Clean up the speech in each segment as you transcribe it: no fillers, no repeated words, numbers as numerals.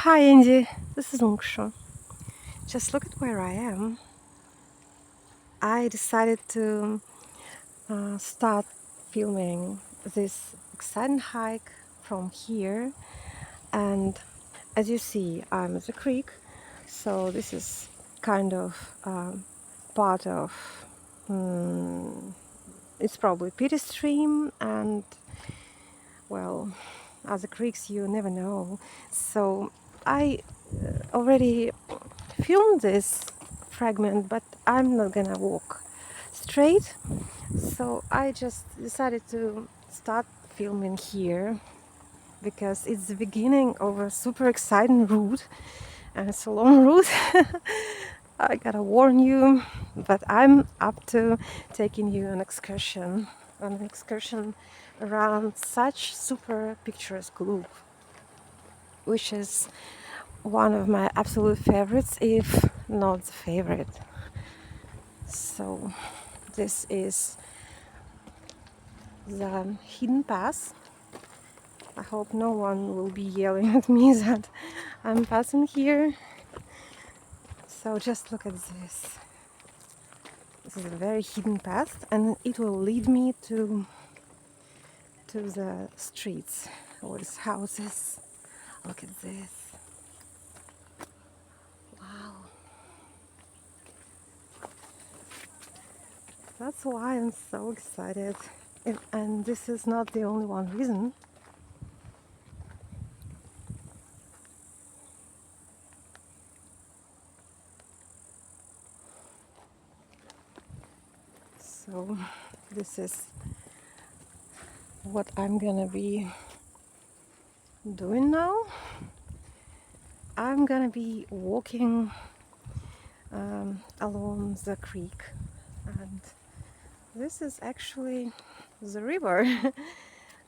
Hi Andy, this is Sovkhoz. Just look at where I am. I decided to start filming this exciting hike from here, and as you see, I'm at the creek, so this is kind of part of mm, it's probably Peter stream, and well, other creeks you never know. So I already filmed this fragment, but I'm not gonna walk straight. So I just decided to start filming here because it's the beginning of a super exciting route and it's a long route. I gotta warn you, but I'm up to taking you on an excursion around such super picturesque loop, which is one of my absolute favorites, if not the favorite. So this is the hidden pass. I hope no one will be yelling at me that I'm passing here. So just look at this. This is a very hidden path, and it will lead me to the streets or the houses. Look at this. Wow. That's why I'm so excited. And this is not the only one reason. So this is what I'm gonna be doing now. I'm gonna be walking along the creek, and this is actually the river.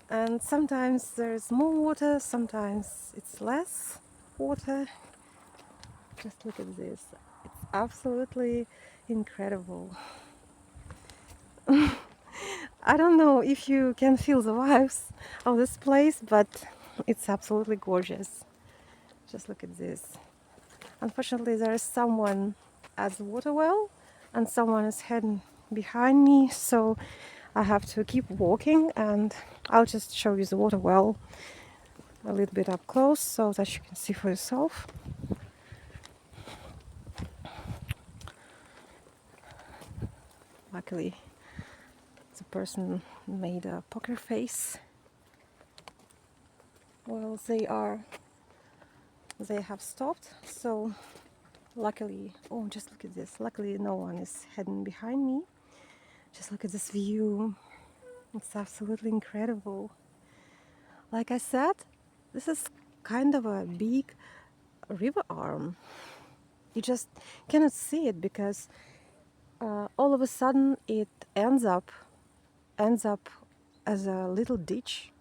And sometimes there's more water, sometimes it's less water. Just look at this. It's absolutely incredible. I don't know if you can feel the vibes of this place, but it's absolutely gorgeous. Just look at this. Unfortunately, there is someone at the water well and someone is heading behind me, so I have to keep walking, and I'll just show you the water well a little bit up close so that you can see for yourself. Luckily, the person made a poker face. Well, they have stopped, so luckily, oh, just look at this. Luckily, no one is heading behind me. Just look at this view. It's absolutely incredible. Like I said, this is kind of a big river arm. You just cannot see it because all of a sudden it ends up as a little ditch.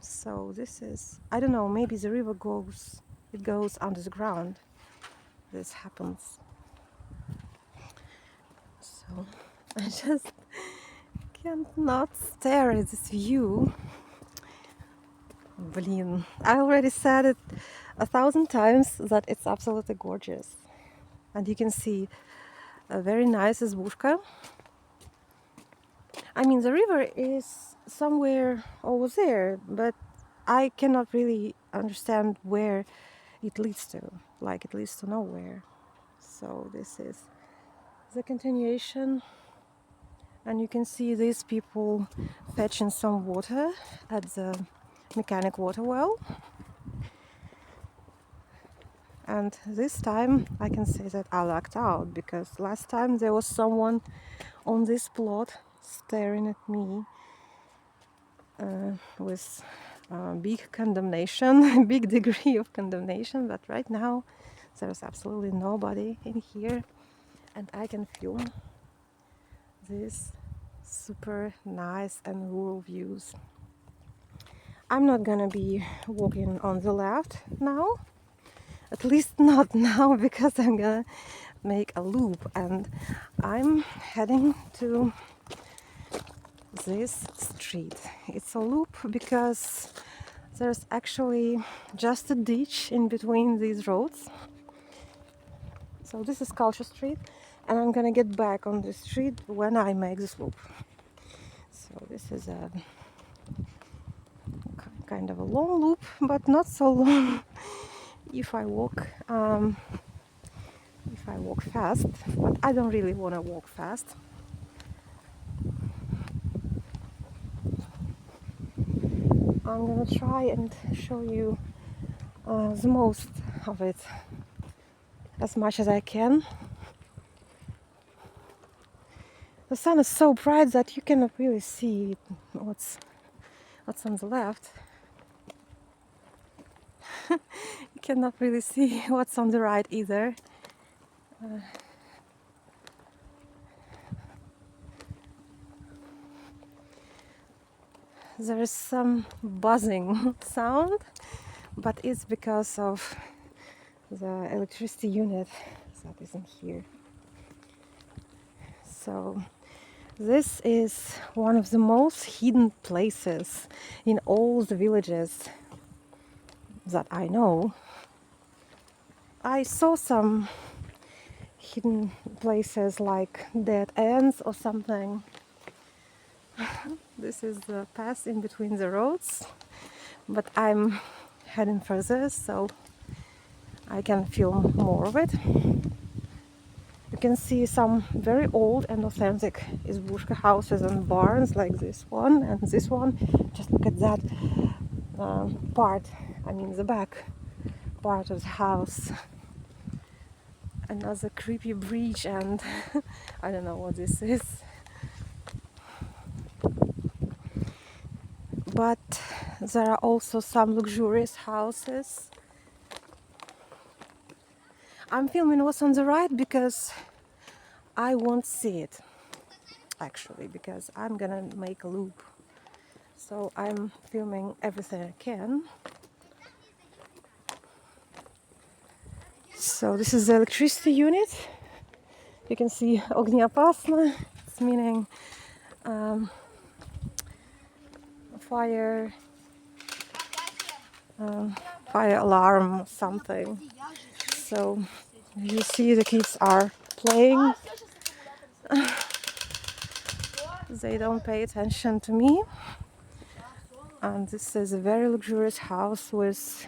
So this is, I don't know, maybe the river goes under the ground. This happens. So I just can't not stare at this view. Блин, I already said it 1,000 times that it's absolutely gorgeous. And you can see a very nice izbushka. I mean, the river is somewhere over there, but I cannot really understand where it leads to. Like, it leads to nowhere. So this is the continuation, and you can see these people fetching some water at the mechanic water well. And this time I can say that I lucked out, because last time there was someone on this plot staring at me with big condemnation, big degree of condemnation. But right now there's absolutely nobody in here, and I can film these super nice and rural views. I'm not gonna be walking on the left now, at least not now, because I'm gonna make a loop, and I'm heading to this street. It's a loop because there's actually just a ditch in between these roads. So this is Culture Street, and I'm gonna get back on the street when I make this loop. So this is a kind of a long loop, but not so long if I walk fast. But I don't really want to walk fast. I'm gonna try and show you the most of it as much as I can. The sun is so bright that you cannot really see what's on the left. You cannot really see what's on the right either. There is some buzzing sound, but it's because of the electricity unit that isn't here. So this is one of the most hidden places in all the villages that I know. I saw some hidden places like dead ends or something. This is the path in between the roads, but I'm heading further so I can film more of it. You can see some very old and authentic izbushka houses and barns like this one and this one. Just look at that part, I mean the back part of the house. Another creepy bridge, and I don't know what this is. But there are also some luxurious houses. I'm filming what's on the right because I won't see it, actually, because I'm gonna make a loop. So I'm filming everything I can. So this is the electricity unit. You can see огнеопасно. It's meaning fire alarm or something. So you see the kids are playing. They don't pay attention to me. And this is a very luxurious house with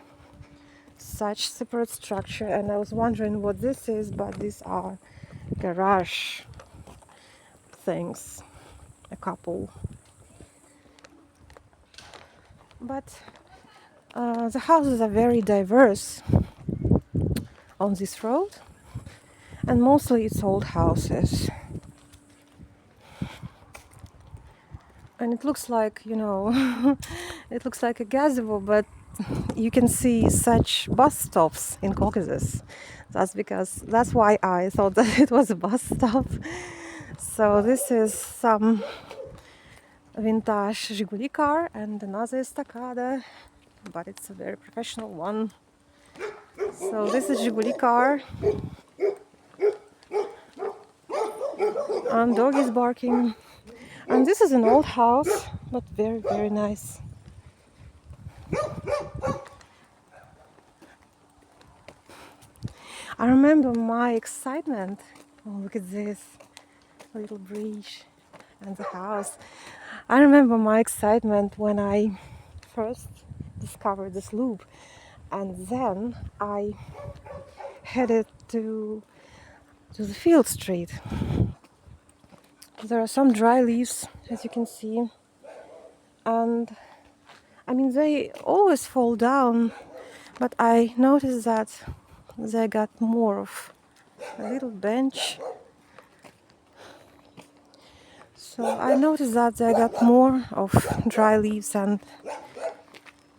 such separate structure, and I was wondering what this is, but these are garage things, a couple. But the houses are very diverse on this road, and mostly it's old houses. And it looks like, you know, it looks like a gazebo, but you can see such bus stops in Caucasus. That's why I thought that it was a bus stop. So this is some vintage Zhiguli car and another estacada, but it's a very professional one. So this is Zhiguli car, and dog is barking. And this is an old house, but very, very nice. I remember my excitement. Oh, look at this little bridge and the house. I remember my excitement when I first discovered this loop, and then I headed to the field street. There are some dry leaves, as you can see, and I mean they always fall down, but I noticed that they got more of a little bench. So I noticed that they got more of dry leaves and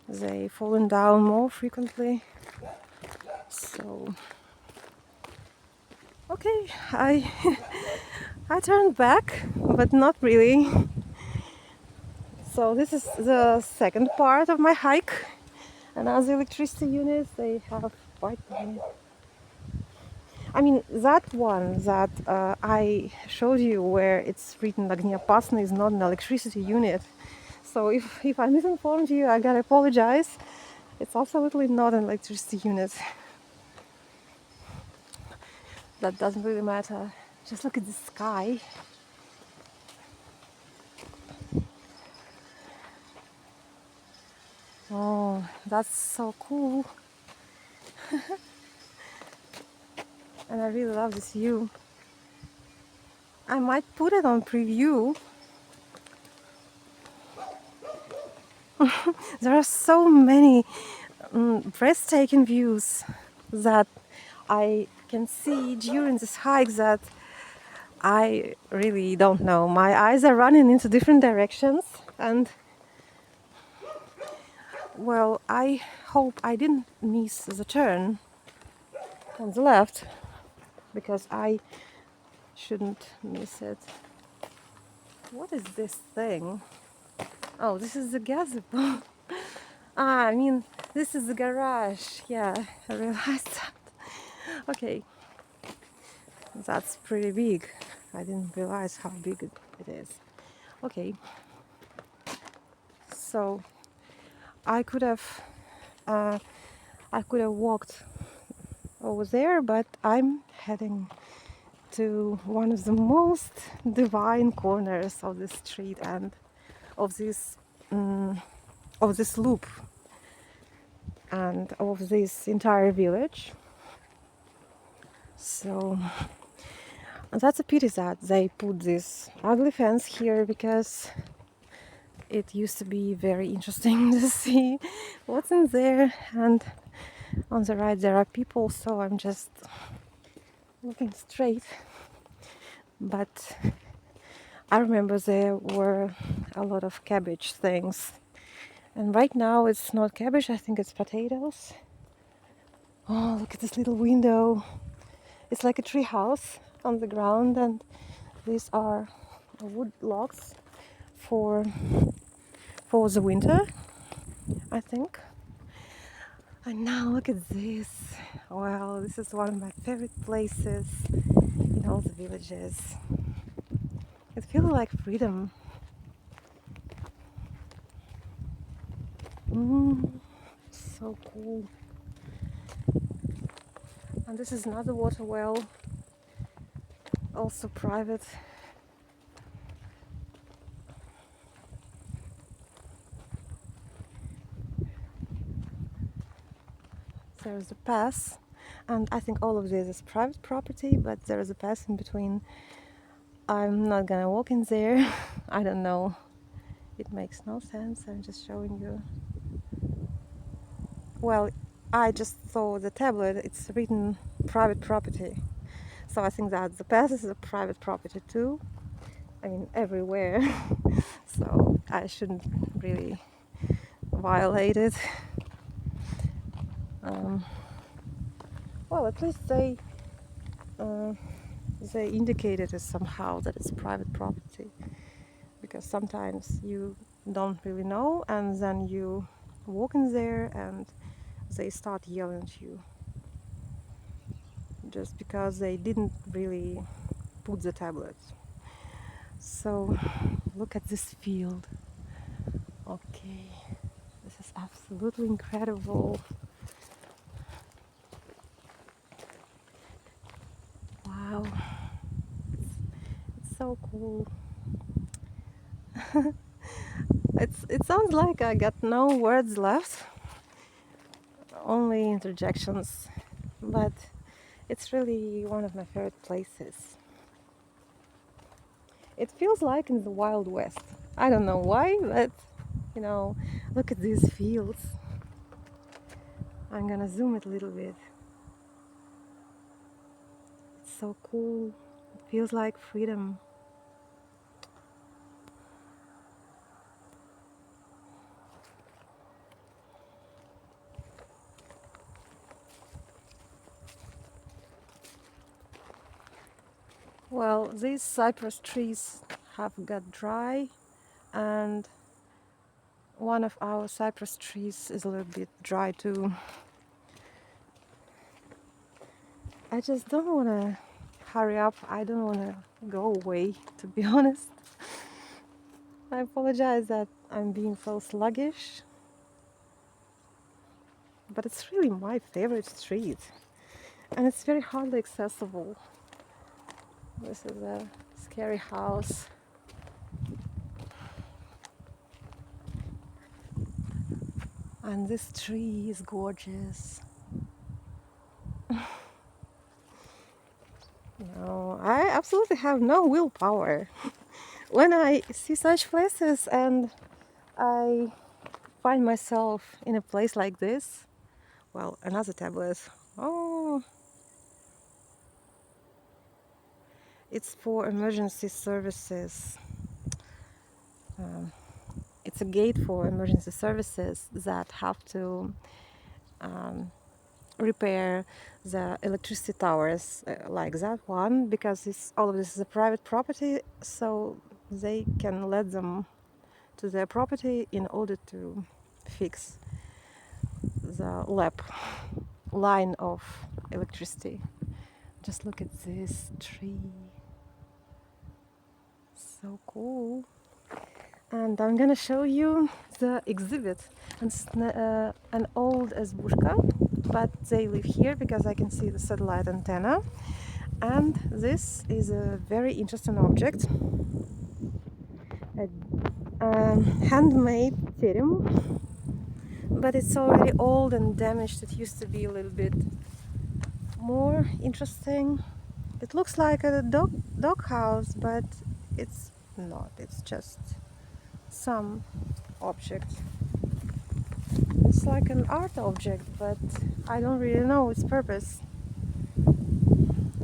they fallen down more frequently. So okay, I I turned back, but not really. So this is the second part of my hike. And as the electricity units, they have quite many. I mean, that one that I showed you where it's written огнеопасный is not an electricity unit. So if I misinformed you, I gotta apologize. It's absolutely not an electricity unit. That doesn't really matter. Just look at the sky. Oh, that's so cool. And I really love this view. I might put it on preview. There are so many breathtaking views that I can see during this hike that I really don't know. My eyes are running into different directions, and well, I hope I didn't miss the turn on the left because I shouldn't miss it. What is this thing? Oh, this is the gazebo. I mean, this is the garage. Yeah, I realized that. Okay, that's pretty big. I didn't realize how big it is. Okay, so I could have uh, walked over there, but I'm heading to one of the most divine corners of the street and of this loop and of this entire village. So that's a pity that they put this ugly fence here because it used to be very interesting to see what's in there. And on the right there are people, so I'm just looking straight. But I remember there were a lot of cabbage things, and right now it's not cabbage, I think it's potatoes. Oh, look at this little window. It's like a tree house on the ground, and these are wood logs for the winter, I think. And now look at this. Well, this is one of my favorite places in all the villages. It feels like freedom. So cool. And this is another water well, also private. There's a pass, and I think all of this is private property, but there is a pass in between. I'm not gonna walk in there. I don't know. It makes no sense. I'm just showing you. Well, I just saw the tablet. It's written private property. So I think that the pass is a private property too. I mean, everywhere. So I shouldn't really violate it. Well, at least they indicated it somehow that it's private property, because sometimes you don't really know, and then you walk in there and they start yelling at you just because they didn't really put the tablet. So look at this field. Okay, this is absolutely incredible. Wow, it's so cool. It sounds like I got no words left, only interjections, but it's really one of my favorite places. It feels like in the Wild West. I don't know why, but look at these fields. I'm gonna zoom it a little bit. It's so cool. It feels like freedom. Well, these cypress trees have got dry, and one of our cypress trees is a little bit dry too. I just don't want to hurry up. I don't want to go away, to be honest. I apologize that I'm being so sluggish, but it's really my favorite street, and it's very hardly accessible. This is a scary house. And this tree is gorgeous. No, I absolutely have no willpower. When I see such places and I find myself in a place like this, well, another tablet. Oh, it's for emergency services. Um, it's a gate for emergency services that have to um, repair the electricity towers like that one, because all of this is a private property, so they can let them to their property in order to fix the lap line of electricity. Just look at this tree, so cool. And I'm gonna show you the exhibit. It's an old Esbushka, but they live here because I can see the satellite antenna. And this is a very interesting object, a handmade terem, but it's already old and damaged. It used to be a little bit more interesting. It looks like a dog house, but it's not. It's just some object. It's like an art object, but I don't really know its purpose.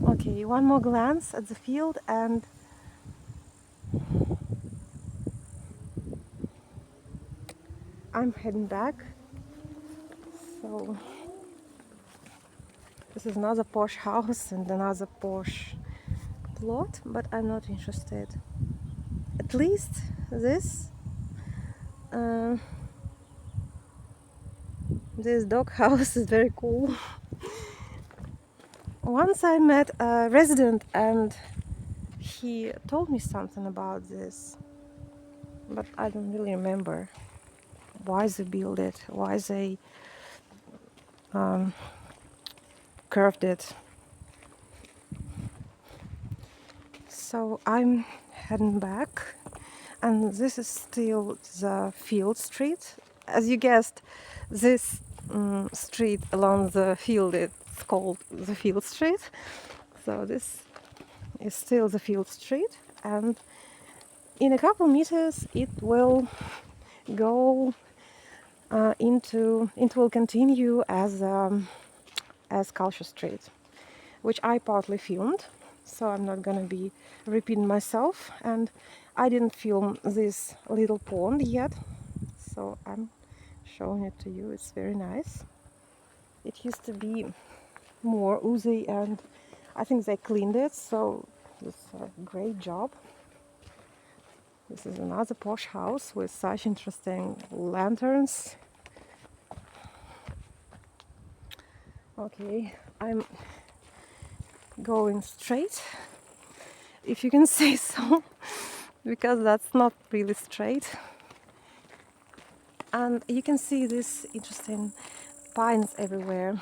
Okay, one more glance at the field and I'm heading back. So this is another posh house and another posh plot, but I'm not interested. At least uh, this dog house is very cool. Once I met a resident and he told me something about this, but I don't really remember why they built it, why they curved it. So I'm heading back, and this is still the field street. As you guessed, this street along the field, it's called the field street. So this is still the field street, and in a couple meters it will go it will continue as Culture Street, which I partly filmed, so I'm not gonna be repeating myself. And I didn't film this little pond yet, so I'm showing it to you. It's very nice. It used to be more oozy, and I think they cleaned it, so it's a great job. This is another posh house with such interesting lanterns. Okay, I'm going straight, if you can say so, because that's not really straight. And you can see these interesting pines everywhere.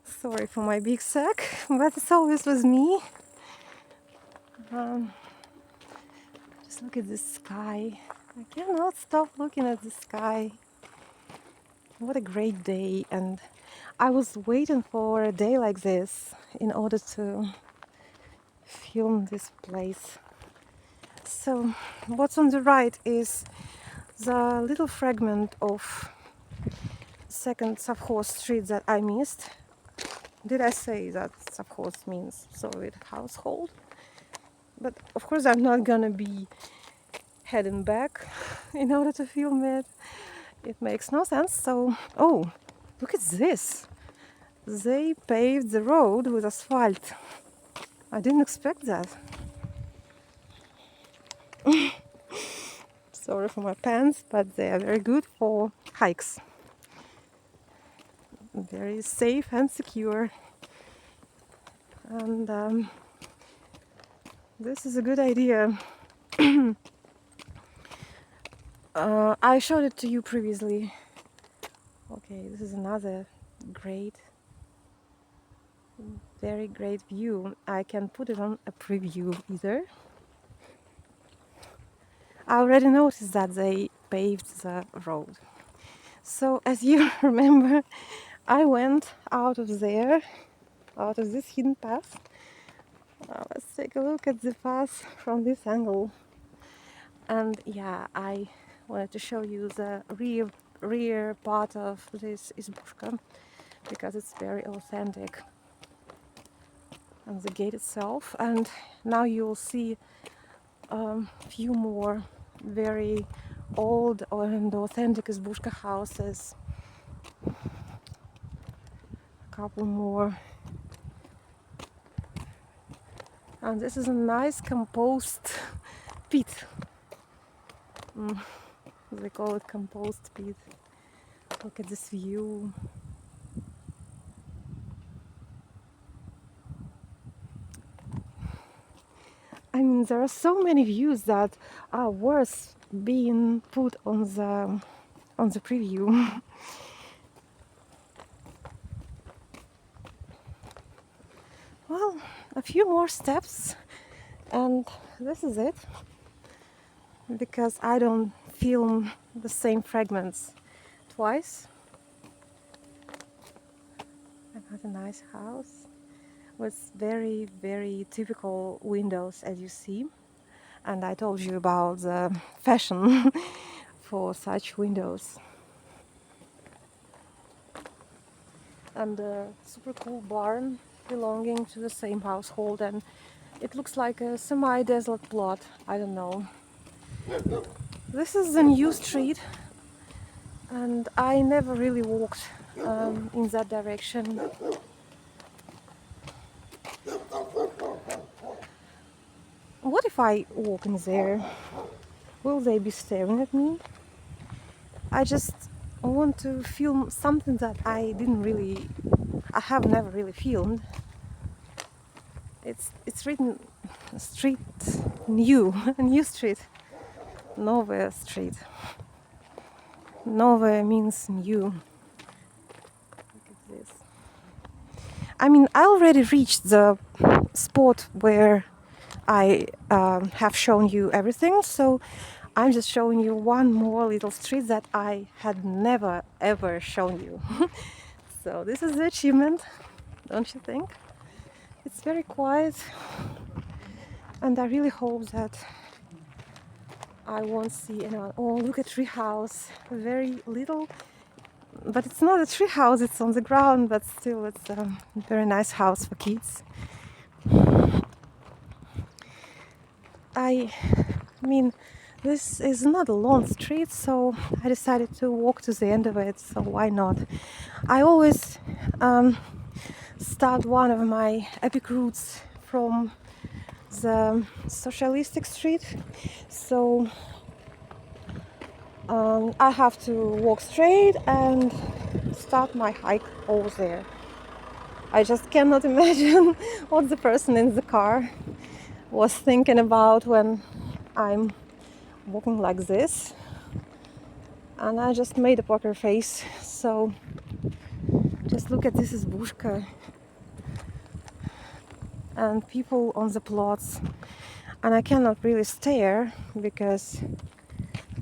Sorry for my big sack, but it's always with me. Just look at this sky. I cannot stop looking at the sky. What a great day, and I was waiting for a day like this in order to film this place. So what's on the right is the little fragment of second Sovkhoz street that I missed. Did I say that Sovkhoz means Soviet household? But of course I'm not gonna be heading back in order to film it. It makes no sense. So, oh, look at this. They paved the road with asphalt. I didn't expect that. Sorry for my pants, but they are very good for hikes. Very safe and secure. And This is a good idea. I showed it to you previously. Okay, this is another great, very great view. I can put it on a preview either. I already noticed that they paved the road. So as you remember, I went out of there, out of this hidden path. Let's take a look at the path from this angle. And yeah, I wanted to show you the rear part of this izbushka because it's very authentic, and the gate itself. And now you'll see a few more very old and authentic izbushka houses. A couple more. And this is a nice compost pit. They call it compost pit. Look at this view. I mean, there are so many views that are worth being put on the preview. Well, a few more steps, and this is it. Because I don't film the same fragments twice. Another nice house with very, very typical windows, as you see. And I told you about the fashion for such windows. And a super cool barn belonging to the same household, and it looks like a semi-desert plot. I don't know. This is the new street, and I never really walked in that direction. What if I walk in there? Will they be staring at me? I just want to film something that I have never really filmed. It's written street new, a new street, Nova street. Nova means new. Look at this. I mean, I already reached the spot where I have shown you everything, so I'm just showing you one more little street that I had never ever shown you. So this is the achievement, don't you think? It's very quiet, and I really hope that I won't see anyone. Oh, look at tree house, very little, but it's not a tree house, it's on the ground, but still it's a very nice house for kids. I mean, this is not a long street, so I decided to walk to the end of it, so why not? I always start one of my epic routes from the socialistic street, so I have to walk straight and start my hike over there. I just cannot imagine what the person in the car was thinking about when I'm walking like this, and I just made a poker face. So just look at this izbushka and people on the plots, and I cannot really stare because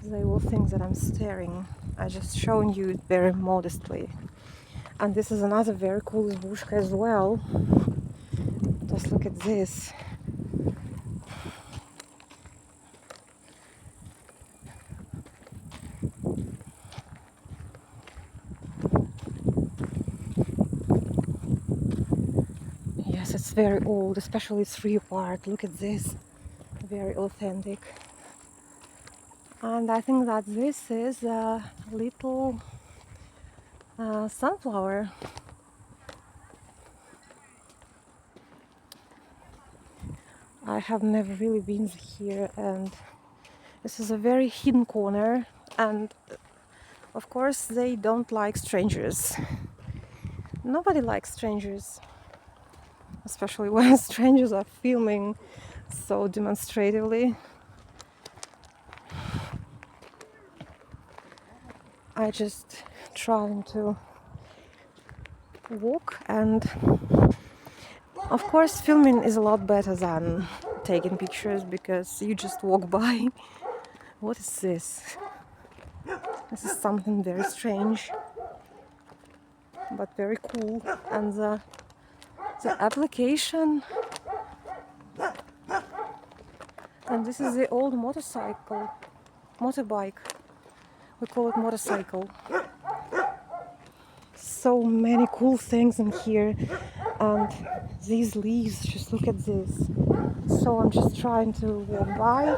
they will think that I'm staring. I just showing you very modestly. And this is another very cool izbushka as well. Just look at this. Yes, it's very old, especially its rear part. Look at this, very authentic. And I think that this is a little sunflower. I have never really been here, and this is a very hidden corner, and of course they don't like strangers. Nobody likes strangers, especially when strangers are filming so demonstratively. I just trying to walk, and of course filming is a lot better than taking pictures because you just walk by. What is this? This is something very strange but very cool. And the application, and this is the old motorbike, we call it motorcycle. So many cool things in here, and these leaves, just look at this. So I'm just trying to walk by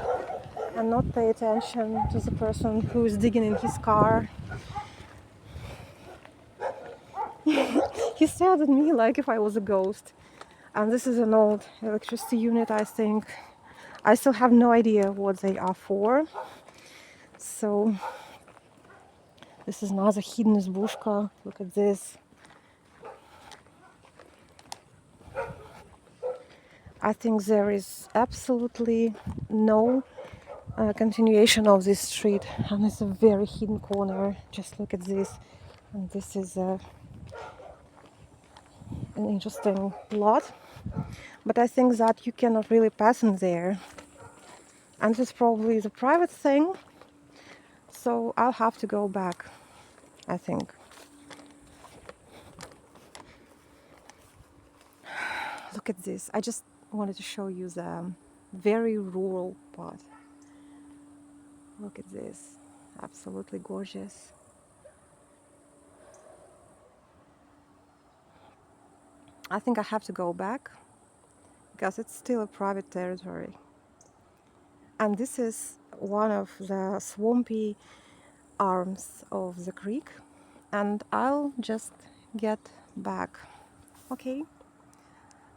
and not pay attention to the person who is digging in his car. He stared at me like if I was a ghost. And this is an old electricity unit, I think. I still have no idea what they are for. So this is another hidden izbushka. Look at this. I think there is absolutely no continuation of this street, and it's a very hidden corner. Just look at this. And this is an interesting lot, but I think that you cannot really pass in there, and this probably is a private thing, so I'll have to go back, I think. Look at this. I just wanted to show you the very rural part. Look at this. Absolutely gorgeous. I think I have to go back because it's still a private territory. And this is one of the swampy arms of the creek, and I'll just get back. Okay,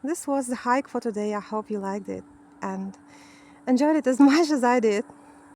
this was the hike for today. I hope you liked it and enjoyed it as much as I did.